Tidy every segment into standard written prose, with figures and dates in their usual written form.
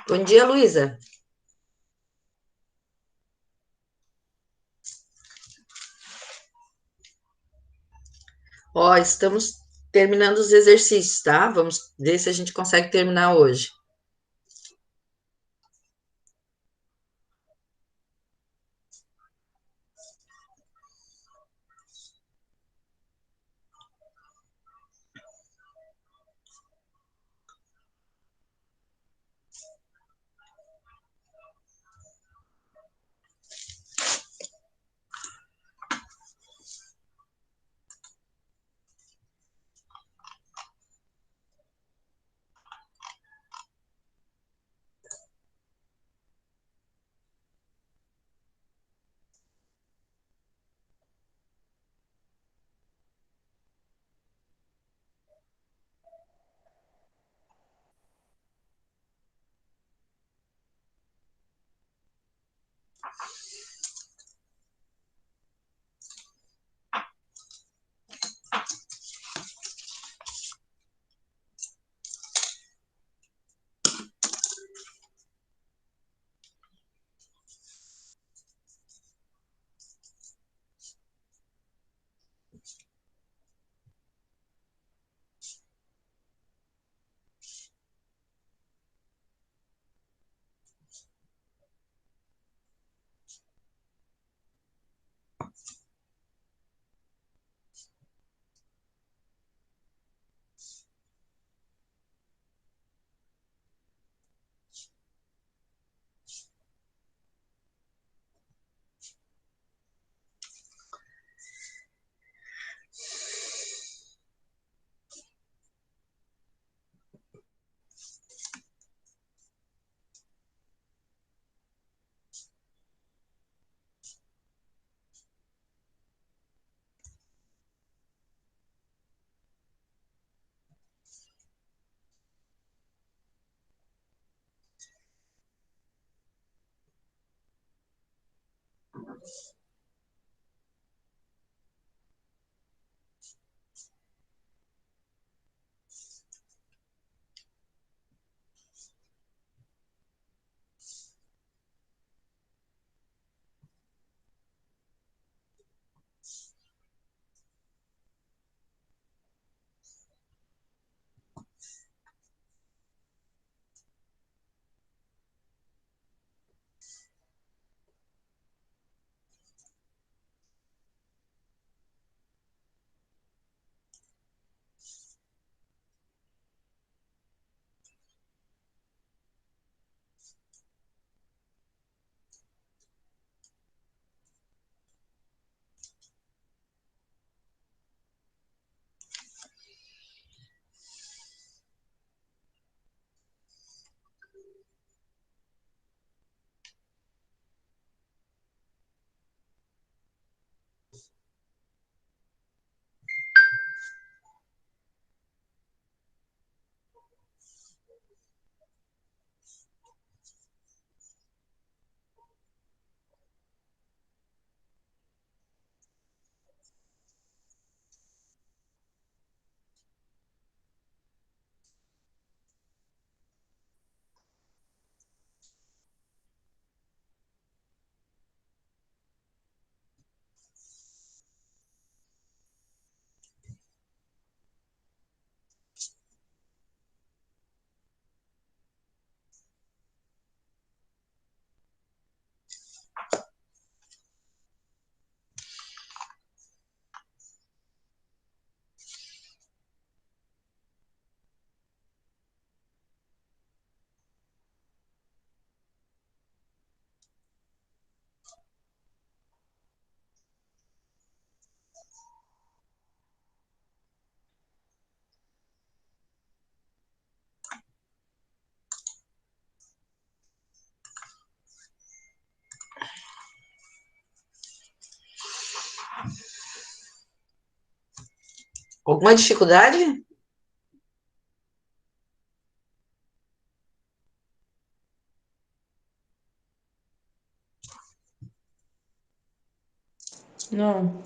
Bom dia, Luísa. Ó, estamos terminando os exercícios, tá? Vamos ver se a gente consegue terminar hoje. Alguma dificuldade? Não,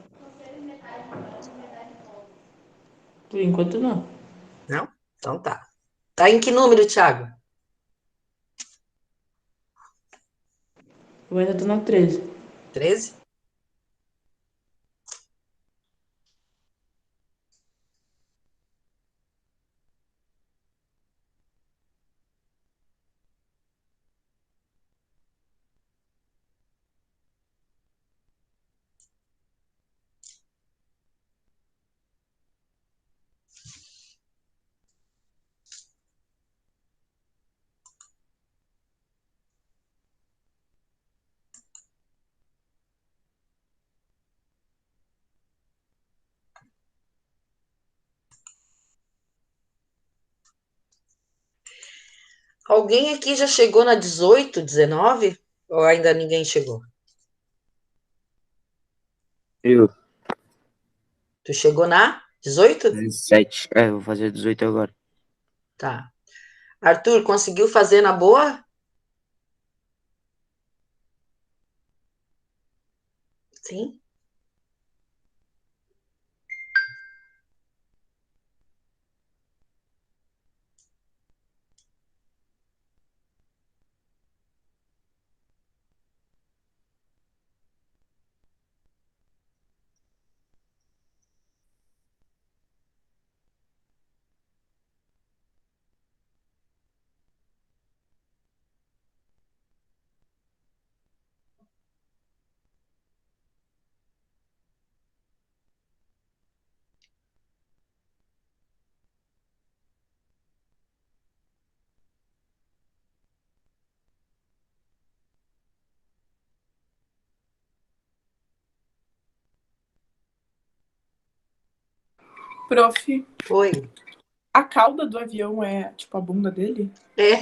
por enquanto não. Não? Então tá. Tá em que número, Thiago? Eu ainda tô na 13. 13? Alguém aqui já chegou na 18, 19? Ou ainda ninguém chegou? Eu, Tu chegou na 18? 17. É, eu vou fazer 18 agora. Tá. Arthur, conseguiu fazer na boa? Sim. Prof, Oi. a cauda do avião é tipo a bunda dele? É,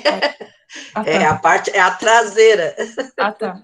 Ah, é a tá. parte, é a traseira. Ah, tá.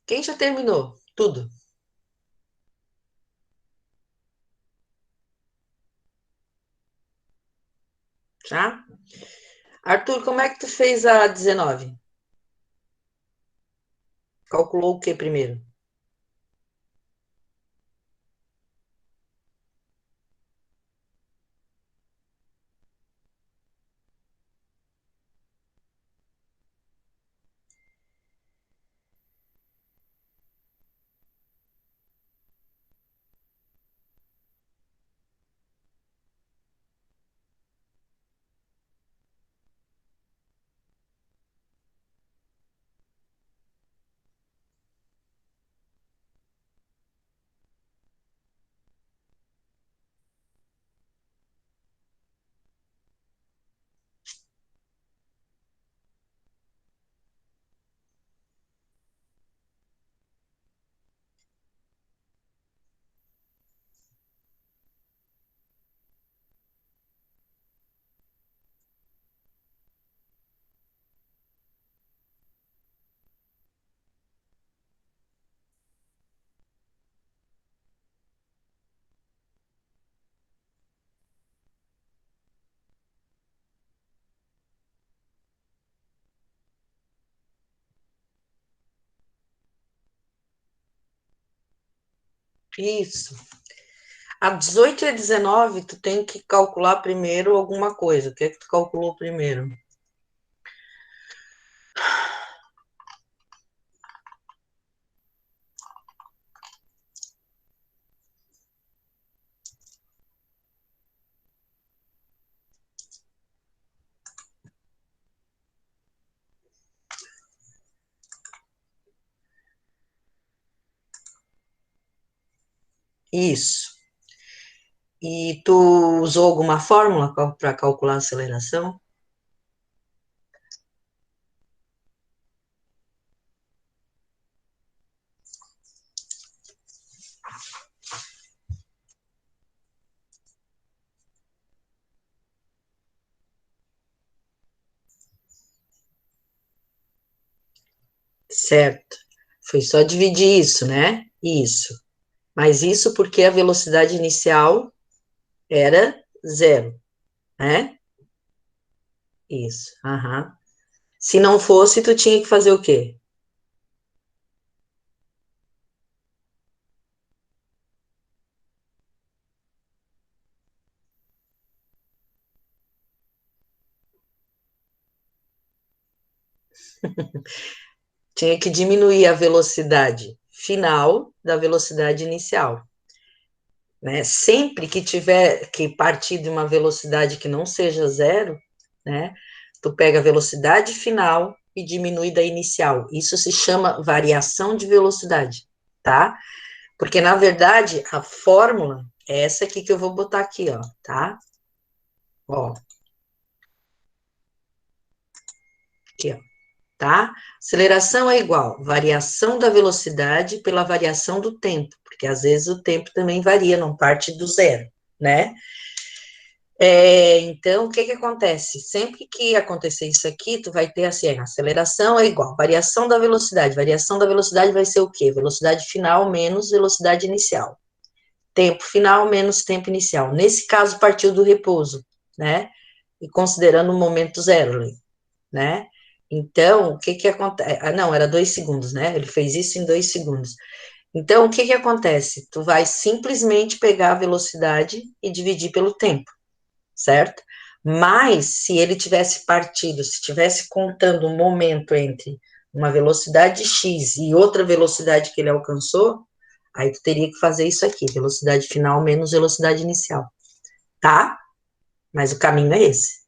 Quem já terminou? Tudo, tá? Arthur, como é que tu fez a 19? Calculou o que primeiro? Isso. A 18 e a 19, tu tem que calcular primeiro alguma coisa. O que é que tu calculou primeiro? Isso. E tu usou alguma fórmula para calcular a aceleração? Certo. Foi só dividir isso, né? Isso. Mas isso porque a velocidade inicial era zero, né? Isso. Aham. Se não fosse, tu tinha que fazer o quê? Tinha que diminuir a velocidade final da velocidade inicial, né? Sempre que tiver que partir de uma velocidade que não seja zero, né? Tu pega a velocidade final e diminui da inicial. Isso se chama variação de velocidade, tá? Porque, na verdade, a fórmula é essa aqui que eu vou botar aqui, ó, tá? Ó, aqui, ó, tá? Aceleração é igual variação da velocidade pela variação do tempo, porque às vezes o tempo também varia, não parte do zero, né? Então, o que que acontece? Sempre que acontecer isso aqui, tu vai ter assim, a aceleração é igual, variação da velocidade vai ser o quê? Velocidade final menos velocidade inicial. Tempo final menos tempo inicial. Nesse caso, partiu do repouso, né? E considerando o momento zero, né? Então, o que que acontece? Ah, não, era 2 segundos, né? Ele fez isso em 2 segundos. Então, o que que acontece? Tu vai simplesmente pegar a velocidade e dividir pelo tempo, certo? Mas, se ele tivesse partido, se tivesse contando um momento entre uma velocidade x e outra velocidade que ele alcançou, aí tu teria que fazer isso aqui, velocidade final menos velocidade inicial, tá? Mas o caminho é esse.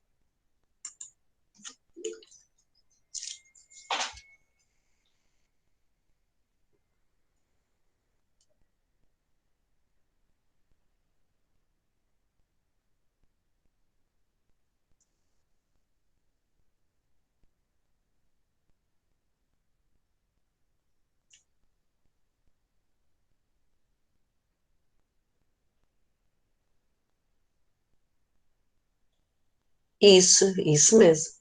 Isso mesmo.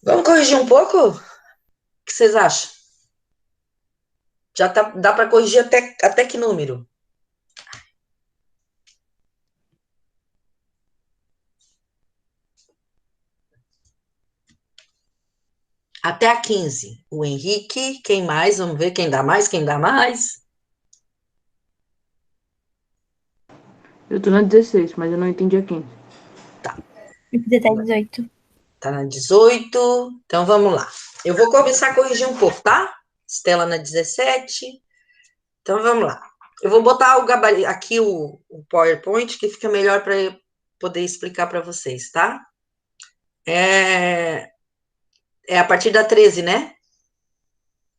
Vamos corrigir um pouco? O que vocês acham? Já dá para corrigir até que número? Até a 15. O Henrique, quem mais? Vamos ver quem dá mais, quem dá mais. Eu tô na 16, mas eu não entendi a 15. Eu fiz até 18. Tá na 18. Então vamos lá. Eu vou começar a corrigir um pouco, tá? Estela na 17. Então vamos lá. Eu vou botar o gabarito aqui o PowerPoint que fica melhor para eu poder explicar para vocês, tá? É a partir da 13, né?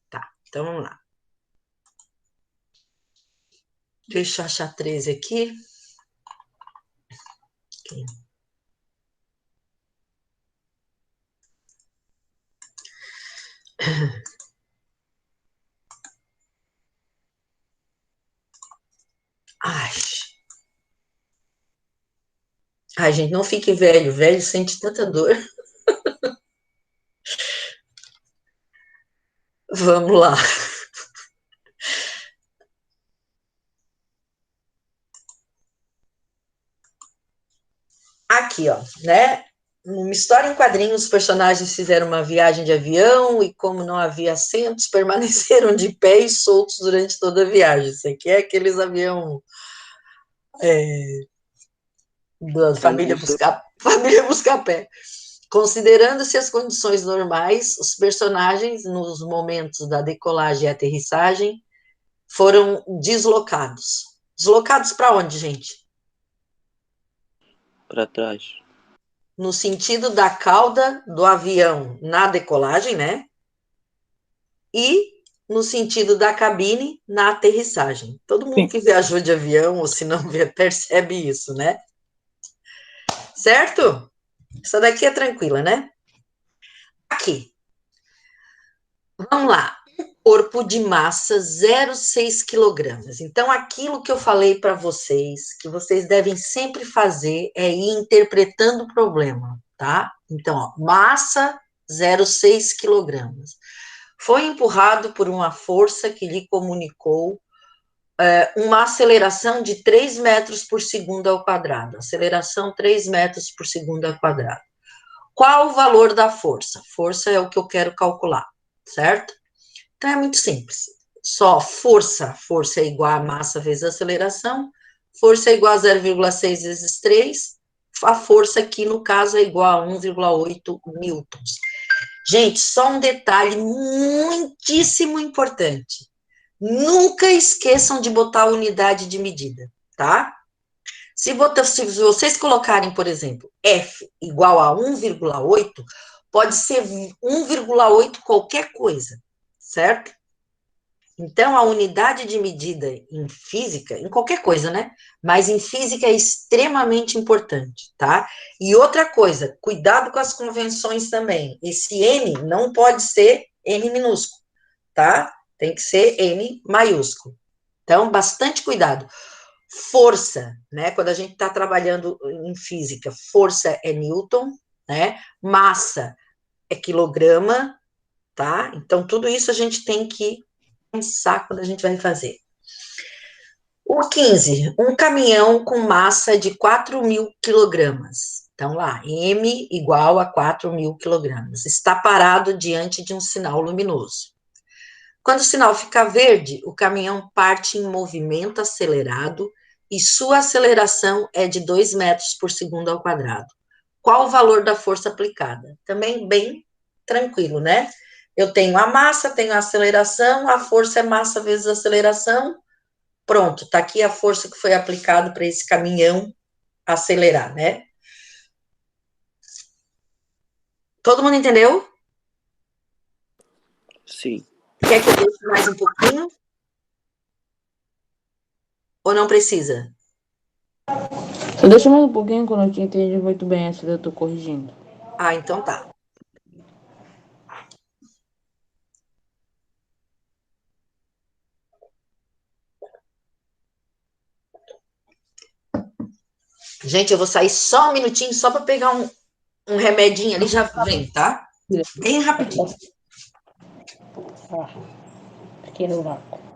Tá, então vamos lá. Deixa eu achar 13 aqui. Ai. Ai, gente, não fique velho. Velho sente tanta dor. Vamos lá. Aqui, ó, né? Numa história em quadrinhos, os personagens fizeram uma viagem de avião e, como não havia assentos, permaneceram de pé e soltos durante toda a viagem. Isso aqui é aqueles avião da família Buscapé. Considerando-se as condições normais, os personagens, nos momentos da decolagem e aterrissagem, foram deslocados. Deslocados para onde, gente? Para trás. No sentido da cauda do avião na decolagem, né? E no sentido da cabine na aterrissagem. Todo mundo que viajou de avião, ou se não, percebe isso, né? Certo? Essa daqui é tranquila, né? Aqui. Vamos lá. Corpo de massa 0,6 quilogramas. Então, aquilo que eu falei para vocês, que vocês devem sempre fazer, é ir interpretando o problema, tá? Então, ó, massa 0,6 quilogramas. Foi empurrado por uma força que lhe comunicou uma aceleração de 3 metros por segundo ao quadrado. Aceleração 3 metros por segundo ao quadrado. Qual o valor da força? Força é o que eu quero calcular, certo? Então é muito simples. Só força é igual a massa vezes a aceleração, força é igual a 0,6 vezes 3, a força aqui no caso é igual a 1,8 newtons. Gente, só um detalhe muitíssimo importante. Nunca esqueçam de botar a unidade de medida, tá? Se vocês colocarem, por exemplo, F igual a 1,8, pode ser 1,8 qualquer coisa, certo? Então, a unidade de medida em física, em qualquer coisa, né? Mas em física é extremamente importante, tá? E outra coisa, cuidado com as convenções também. Esse N não pode ser N minúsculo, tá? Tem que ser N maiúsculo. Então, bastante cuidado. Força, né? Quando a gente está trabalhando em física, força é Newton, né? Massa é quilograma, tá? Então, tudo isso a gente tem que pensar quando a gente vai fazer. O 15, um caminhão com massa de 4.000 quilogramas. Então, lá, M igual a 4.000 quilogramas. Está parado diante de um sinal luminoso. Quando o sinal fica verde, o caminhão parte em movimento acelerado e sua aceleração é de 2 metros por segundo ao quadrado. Qual o valor da força aplicada? Também bem tranquilo, né? Eu tenho a massa, tenho a aceleração, a força é massa vezes aceleração. Pronto, está aqui a força que foi aplicada para esse caminhão acelerar, né? Todo mundo entendeu? Sim. Quer que eu deixe mais um pouquinho? Ou não precisa? Só deixa mais um pouquinho, quando eu te entendi muito bem essa, eu tô corrigindo. Ah, então tá. Gente, eu vou sair só um minutinho, só para pegar um remedinho ali, já vem, tá? Bem rapidinho. Aqui no vácuo.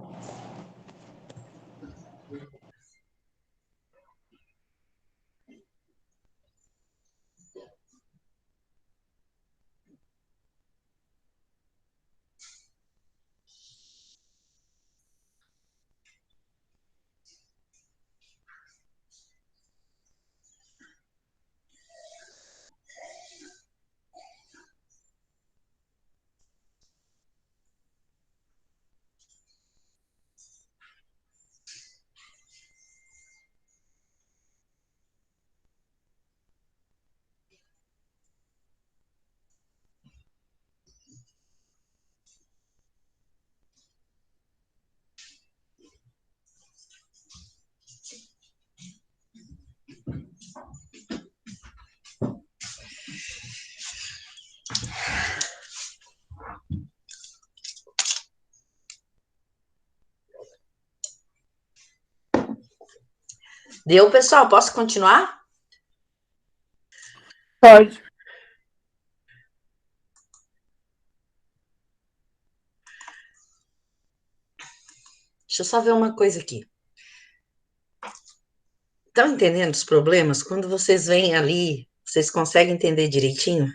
Deu, pessoal? Posso continuar? Pode. Deixa eu só ver uma coisa aqui. Estão entendendo os problemas? Quando vocês vêm ali, vocês conseguem entender direitinho?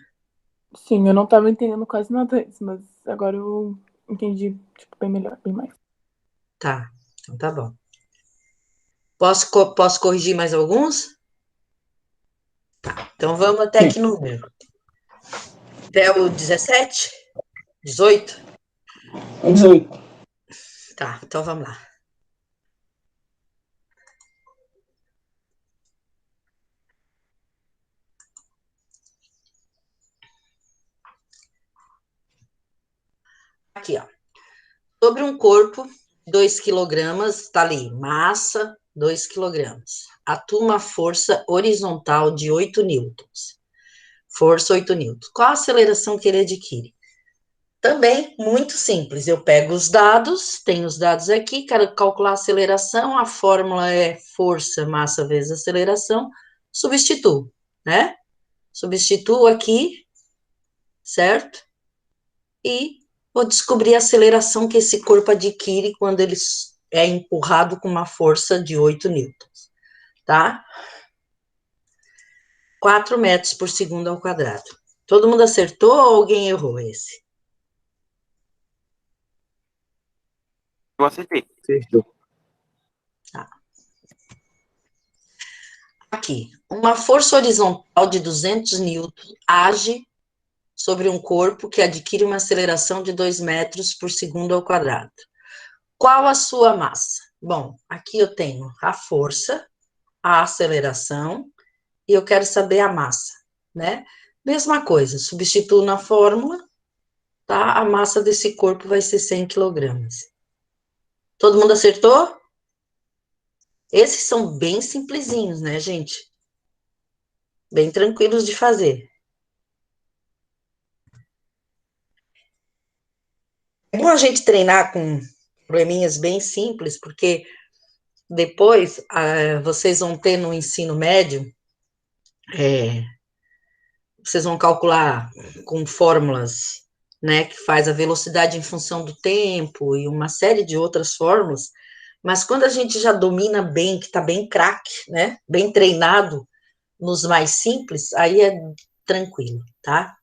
Sim, eu não tava entendendo quase nada antes, mas agora eu entendi, tipo, bem melhor, bem mais. Tá, então tá bom. Posso corrigir mais alguns? Então vamos até que número? Até o 17? 18? 18. Tá, então vamos lá. Aqui, ó. Sobre um corpo, 2 quilogramas, tá ali, massa, 2 quilogramas. Atua uma força horizontal de 8 newtons. Força 8 newtons. Qual a aceleração que ele adquire? Também muito simples. Eu pego os dados, tenho os dados aqui, quero calcular a aceleração, a fórmula é força, massa vezes aceleração, substituo, né? Substituo aqui, certo? E vou descobrir a aceleração que esse corpo adquire quando ele é empurrado com uma força de 8 newtons, tá? 4 metros por segundo ao quadrado. Todo mundo acertou ou alguém errou esse? Eu acertei. Acertou. Tá. Aqui, uma força horizontal de 200 newtons age sobre um corpo que adquire uma aceleração de 2 metros por segundo ao quadrado. Qual a sua massa? Bom, aqui eu tenho a força, a aceleração, e eu quero saber a massa, né? Mesma coisa, substituo na fórmula, tá? A massa desse corpo vai ser 100 quilogramas. Todo mundo acertou? Esses são bem simplesinhos, né, gente? Bem tranquilos de fazer. É bom a gente treinar com probleminhas bem simples, porque depois vocês vão ter no ensino médio, vocês vão calcular com fórmulas, né, que faz a velocidade em função do tempo e uma série de outras fórmulas, mas quando a gente já domina bem, que está bem craque, né, bem treinado nos mais simples, aí é tranquilo, tá?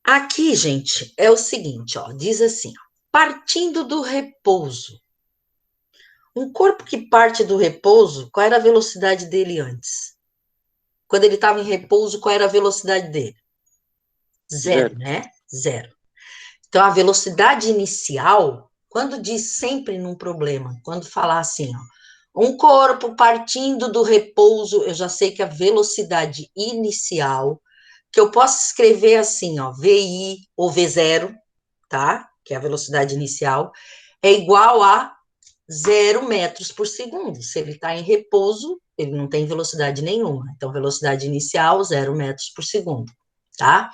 Aqui, gente, é o seguinte, ó, diz assim, ó, partindo do repouso. Um corpo que parte do repouso, qual era a velocidade dele antes? Quando ele estava em repouso, qual era a velocidade dele? Zero, né? Zero. Então, a velocidade inicial, quando diz sempre num problema, quando falar assim, ó, um corpo partindo do repouso, eu já sei que a velocidade inicial, que eu posso escrever assim, ó, VI ou V0, tá? que é a velocidade inicial, é igual a 0 metros por segundo. Se ele está em repouso, ele não tem velocidade nenhuma. Então, velocidade inicial, 0 metros por segundo, tá?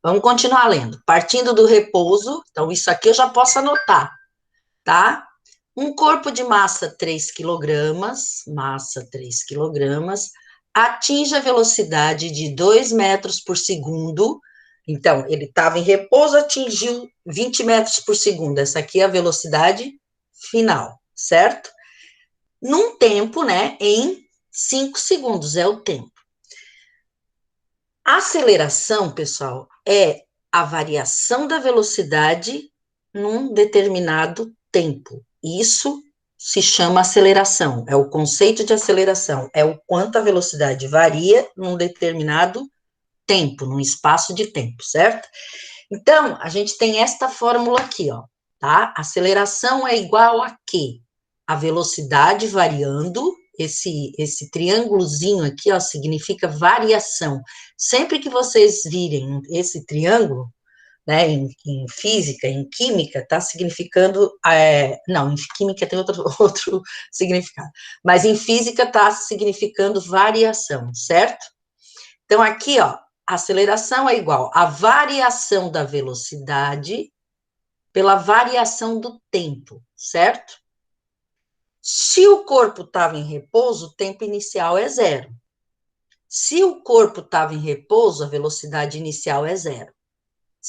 Vamos continuar lendo. Partindo do repouso, então isso aqui eu já posso anotar, tá? Um corpo de massa 3 quilogramas, atinge a velocidade de 2 metros por segundo. Então, ele estava em repouso, atingiu 20 metros por segundo. Essa aqui é a velocidade final, certo? Num tempo, né, em 5 segundos, é o tempo. A aceleração, pessoal, é a variação da velocidade num determinado tempo. Isso se chama aceleração, é o conceito de aceleração, é o quanto a velocidade varia num determinado tempo, num espaço de tempo, certo? Então, a gente tem esta fórmula aqui, ó, tá? Aceleração é igual a quê? A velocidade variando, esse triângulozinho aqui, ó, significa variação. Sempre que vocês virem esse triângulo, né, em física, em química, está significando, não, em química tem outro significado, mas em física está significando variação, certo? Então, aqui, ó, a aceleração é igual a variação da velocidade pela variação do tempo, certo? Se o corpo estava em repouso, o tempo inicial é 0. Se o corpo estava em repouso, a velocidade inicial é 0.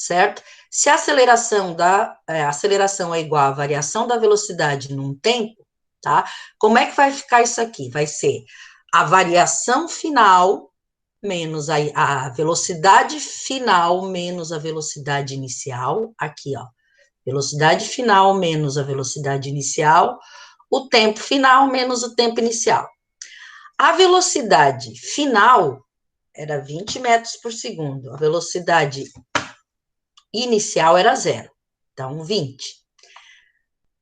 Certo? Se a aceleração é igual à variação da velocidade num tempo, tá? Como é que vai ficar isso aqui? Vai ser a variação final menos a velocidade final menos a velocidade inicial, aqui, ó. Velocidade final menos a velocidade inicial, o tempo final menos o tempo inicial. A velocidade final era 20 metros por segundo, a velocidade inicial era 0, então 20.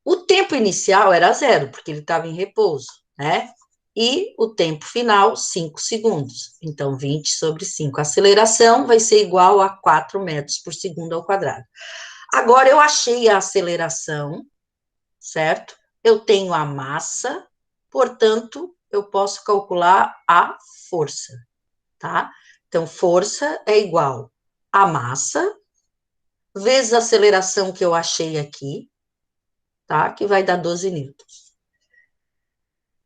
O tempo inicial era 0, porque ele estava em repouso, né? E o tempo final, 5 segundos. Então, 20 sobre 5. A aceleração vai ser igual a 4 metros por segundo ao quadrado. Agora, eu achei a aceleração, certo? Eu tenho a massa, portanto, eu posso calcular a força, tá? Então, força é igual a massa vezes a aceleração que eu achei aqui, tá? Que vai dar 12 newtons.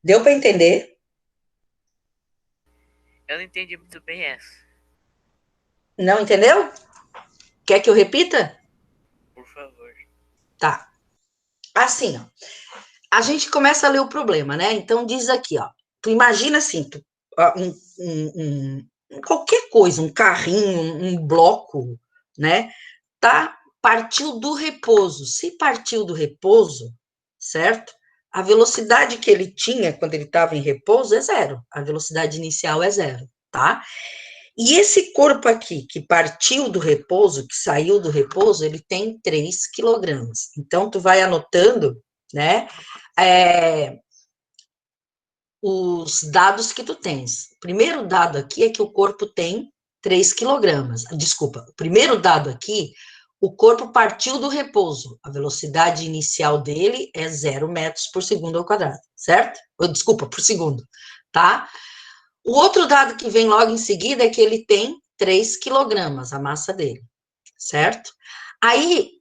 Deu para entender? Eu não entendi muito bem essa. Não entendeu? Quer que eu repita? Por favor. Tá. Assim, ó. A gente começa a ler o problema, né? Então, diz aqui, ó. Tu imagina assim, qualquer coisa, um carrinho, um bloco, né? Tá? Partiu do repouso. Se partiu do repouso, certo? A velocidade que ele tinha quando ele estava em repouso é 0. A velocidade inicial é 0, tá? E esse corpo aqui, que partiu do repouso, que saiu do repouso, ele tem 3 quilogramas. Então, tu vai anotando, né, os dados que tu tens. O primeiro dado aqui é que o corpo tem 3 quilogramas. Desculpa, o primeiro dado aqui, o corpo partiu do repouso. A velocidade inicial dele é 0 metros por segundo ao quadrado, certo? Desculpa, por segundo, tá? O outro dado que vem logo em seguida é que ele tem 3 quilogramas, a massa dele, certo? Aí,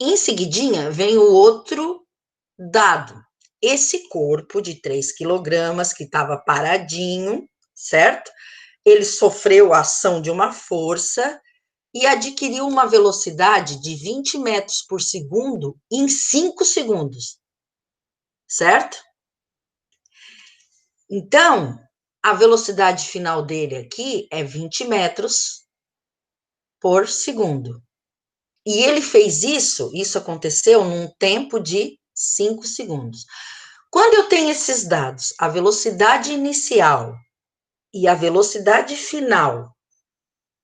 em seguidinha, vem o outro dado. Esse corpo de 3 quilogramas que estava paradinho, certo? Ele sofreu a ação de uma força e adquiriu uma velocidade de 20 metros por segundo em 5 segundos, certo? Então, a velocidade final dele aqui é 20 metros por segundo. E ele fez isso aconteceu num tempo de 5 segundos. Quando eu tenho esses dados, a velocidade inicial e a velocidade final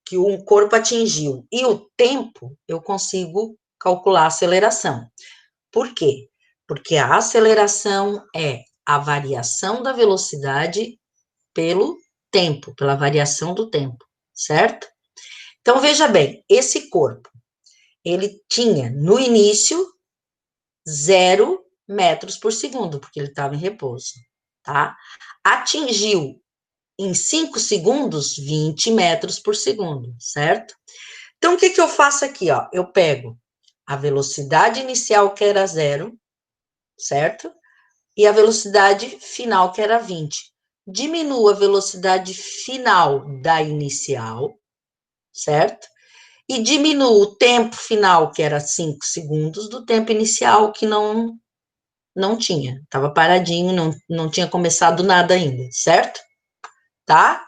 que um corpo atingiu e o tempo, eu consigo calcular a aceleração. Por quê? Porque a aceleração é a variação da velocidade pelo tempo, pela variação do tempo, certo? Então, veja bem, esse corpo, ele tinha, no início, 0 metros por segundo, porque ele estava em repouso, tá? Atingiu, em 5 segundos, 20 metros por segundo, certo? Então, o que eu faço aqui, ó? Eu pego a velocidade inicial, que era 0, certo? E a velocidade final, que era 20. Diminuo a velocidade final da inicial, certo? E diminuo o tempo final, que era 5 segundos, do tempo inicial, que não tinha. Estava paradinho, não tinha começado nada ainda, certo? Tá?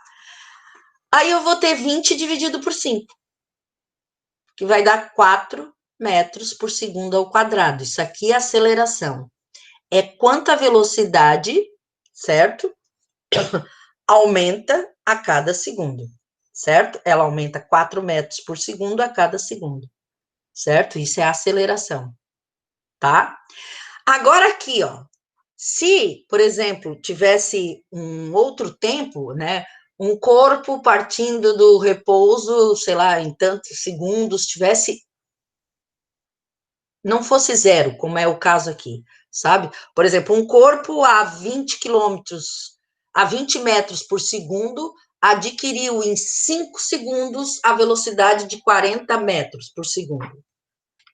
Aí eu vou ter 20 dividido por 5, que vai dar 4 metros por segundo ao quadrado. Isso aqui é aceleração. É quanta velocidade, certo? Aumenta a cada segundo, certo? Ela aumenta 4 metros por segundo a cada segundo, certo? Isso é aceleração, tá? Agora aqui, ó, se, por exemplo, tivesse um outro tempo, né, um corpo partindo do repouso, sei lá, em tantos segundos, não fosse 0, como é o caso aqui, sabe? Por exemplo, um corpo a 20 quilômetros, a 20 metros por segundo, adquiriu em 5 segundos a velocidade de 40 metros por segundo,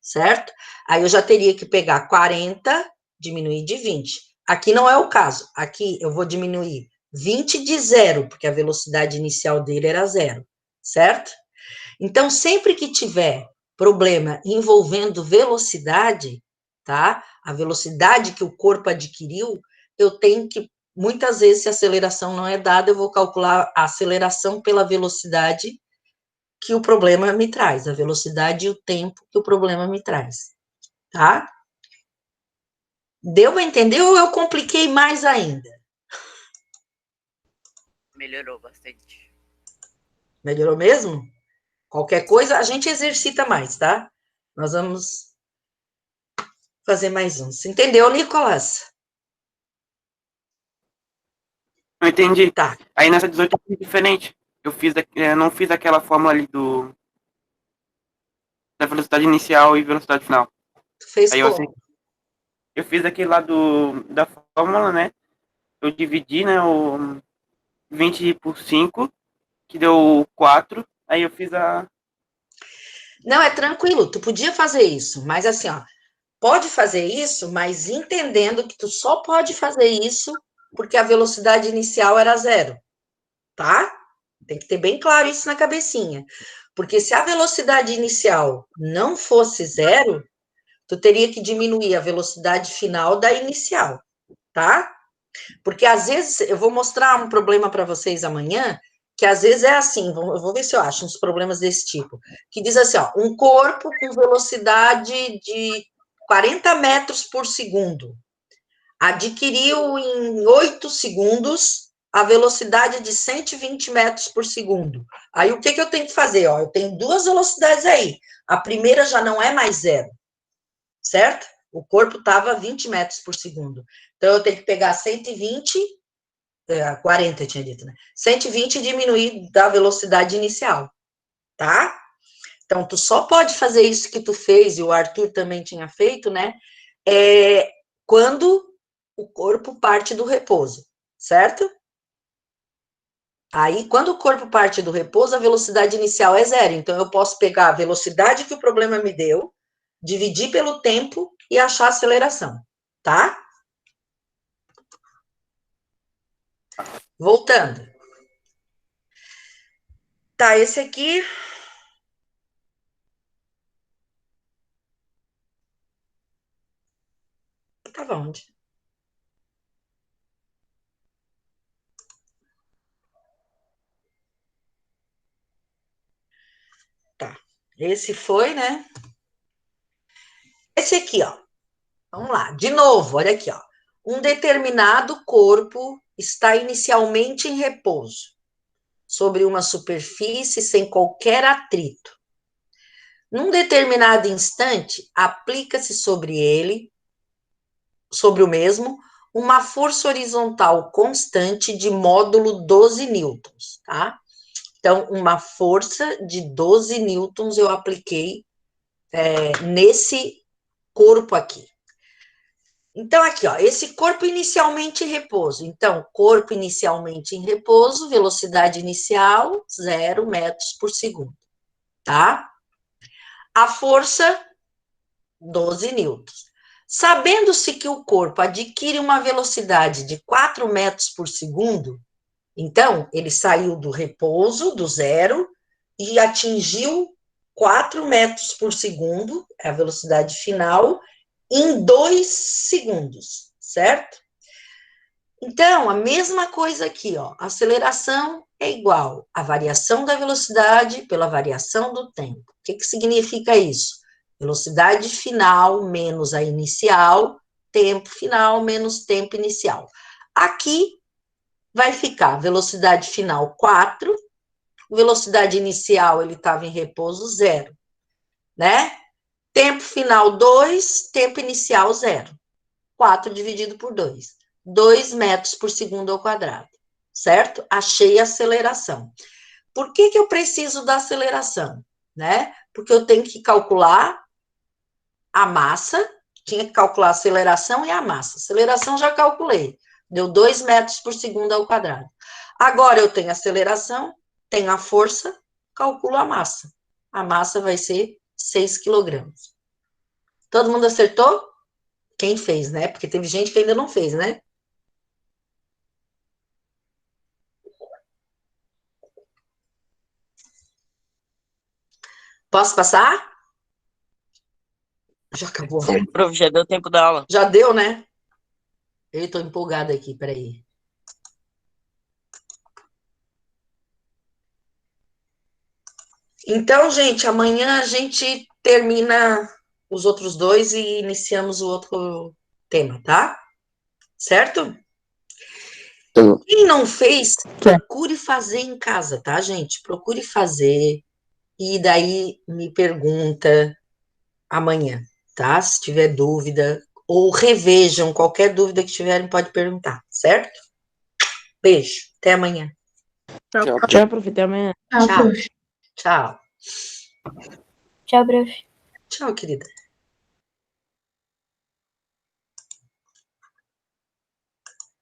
certo? Aí eu já teria que pegar 40, diminuir de 20. Aqui não é o caso. Aqui eu vou diminuir 20 de 0, porque a velocidade inicial dele era 0, certo? Então, sempre que tiver problema envolvendo velocidade, tá? A velocidade que o corpo adquiriu, eu tenho que, muitas vezes, se a aceleração não é dada, eu vou calcular a aceleração pela velocidade que o problema me traz, a velocidade e o tempo que o problema me traz, tá? Deu para entender ou eu compliquei mais ainda? Melhorou bastante. Melhorou mesmo? Qualquer coisa, a gente exercita mais, tá? Nós vamos fazer mais uns. Entendeu, Nicolas? Não entendi. Tá. Aí nessa 18 eu fiz diferente. Não fiz aquela fórmula ali da velocidade inicial e velocidade final. Tu fez Aí como? eu fiz aquele lá da fórmula, né? Eu dividi, né, o 20 por 5, que deu 4. Aí eu fiz a... Não, é tranquilo, tu podia fazer isso, mas assim, ó, pode fazer isso, mas entendendo que tu só pode fazer isso porque a velocidade inicial era 0, tá? Tem que ter bem claro isso na cabecinha. Porque se a velocidade inicial não fosse 0, tu teria que diminuir a velocidade final da inicial, tá? Porque às vezes, eu vou mostrar um problema para vocês amanhã, que às vezes é assim, eu vou ver se eu acho uns problemas desse tipo, que diz assim, ó, um corpo com velocidade de 40 metros por segundo, adquiriu em 8 segundos a velocidade de 120 metros por segundo. Aí, o que eu tenho que fazer? Ó, eu tenho duas velocidades aí. A primeira já não é mais 0, certo? O corpo estava a 20 metros por segundo. Então, eu tenho que pegar 120, 40 eu tinha dito, né? 120 e diminuir da velocidade inicial, tá? Então, tu só pode fazer isso que tu fez, e o Arthur também tinha feito, né? Quando o corpo parte do repouso, certo? Aí, quando o corpo parte do repouso, a velocidade inicial é 0. Então, eu posso pegar a velocidade que o problema me deu, dividir pelo tempo e achar a aceleração, tá? Voltando. Tá, esse aqui... Tava onde? Tá. Esse foi, né? Esse aqui, ó. Vamos lá. De novo, olha aqui, ó. Um determinado corpo está inicialmente em repouso, sobre uma superfície sem qualquer atrito. Num determinado instante, aplica-se sobre ele, sobre o mesmo, uma força horizontal constante de módulo 12 newtons, tá? Então, uma força de 12 newtons eu apliquei nesse corpo aqui. Então, aqui, ó, esse corpo inicialmente em repouso. Então, corpo inicialmente em repouso, velocidade inicial, 0 metros por segundo, tá? A força, 12 newtons. Sabendo-se que o corpo adquire uma velocidade de 4 metros por segundo, então, ele saiu do repouso, do zero, e atingiu 4 metros por segundo, é a velocidade final, em 2 segundos, certo? Então, a mesma coisa aqui, ó, a aceleração é igual à variação da velocidade pela variação do tempo. O que significa isso? Velocidade final menos a inicial, tempo final menos tempo inicial. Aqui vai ficar velocidade final 4, velocidade inicial ele estava em repouso 0, né? Tempo final 2, tempo inicial 0. 4 dividido por 2. 2 metros por segundo ao quadrado, certo? Achei a aceleração. Por que eu preciso da aceleração? Né? Porque eu tenho que calcular a massa, tinha que calcular a aceleração e a massa. Aceleração já calculei, deu 2 metros por segundo ao quadrado. Agora eu tenho a aceleração, tenho a força, calculo a massa. A massa vai ser 6 quilogramas. Todo mundo acertou? Quem fez, né? Porque teve gente que ainda não fez, né? Posso passar? Já acabou. Sim, prof, já deu tempo da aula. Já deu, né? Eu tô empolgada aqui, peraí. Então, gente, amanhã a gente termina os outros dois e iniciamos o outro tema, tá? Certo? Quem não fez, procure fazer em casa, tá, gente? Procure fazer e daí me pergunta amanhã, tá? Se tiver dúvida, ou revejam, qualquer dúvida que tiverem, pode perguntar, certo? Beijo, até amanhã. Tchau, prof. Até amanhã. Tchau. Tchau. Tchau, prof. Tchau, querida.